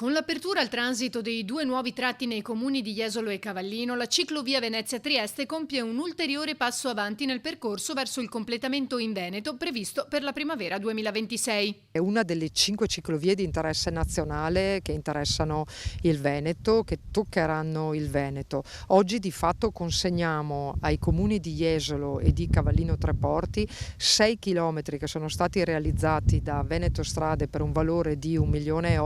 Con l'apertura al transito dei due nuovi tratti nei comuni di Jesolo e Cavallino, la ciclovia Venezia-Trieste compie un ulteriore passo avanti nel percorso verso il completamento in Veneto previsto per la primavera 2026. È una delle 5 ciclovie di interesse nazionale che interessano il Veneto, che toccheranno il Veneto. Oggi di fatto consegniamo ai comuni di Jesolo e di Cavallino Treporti 6 chilometri che sono stati realizzati da Veneto Strade per un valore di 1,8 milioni,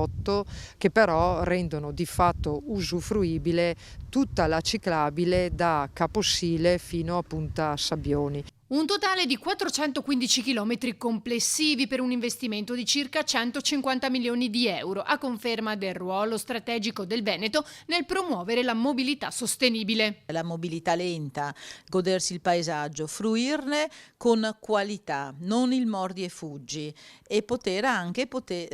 che però rendono di fatto usufruibile tutta la ciclabile da Caposile fino a Punta Sabbioni. Un totale di 415 chilometri complessivi per un investimento di circa 150 milioni di euro, a conferma del ruolo strategico del Veneto nel promuovere la mobilità sostenibile. La mobilità lenta, godersi il paesaggio, fruirne con qualità, non il mordi e fuggi, e poter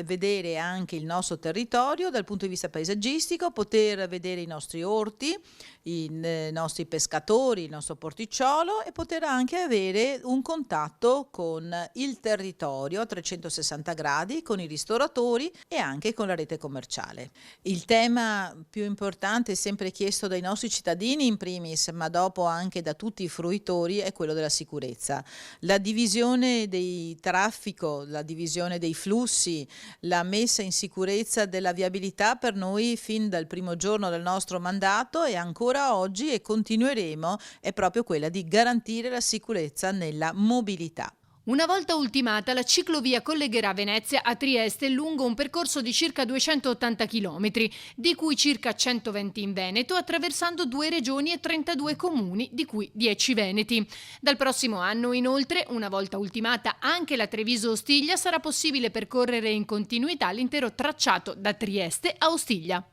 vedere anche il nostro territorio dal punto di vista paesaggistico, poter vedere i nostri orti, i nostri pescatori, il nostro porticciolo, e poter anche avere un contatto con il territorio a 360 gradi, con i ristoratori e anche con la rete commerciale. Il tema più importante, sempre chiesto dai nostri cittadini in primis, ma dopo anche da tutti i fruitori, è quello della sicurezza. La divisione del traffico, la divisione dei flussi, la messa in sicurezza della viabilità per noi fin dal primo giorno del nostro mandato e ancora oggi, e continueremo, è proprio quella di garantire la sicurezza nella mobilità. Una volta ultimata, la ciclovia collegherà Venezia a Trieste lungo un percorso di circa 280 km, di cui circa 120 in Veneto, attraversando 2 regioni e 32 comuni, di cui 10 veneti. Dal prossimo anno, inoltre, una volta ultimata anche la Treviso-Ostiglia, sarà possibile percorrere in continuità l'intero tracciato da Trieste a Ostiglia.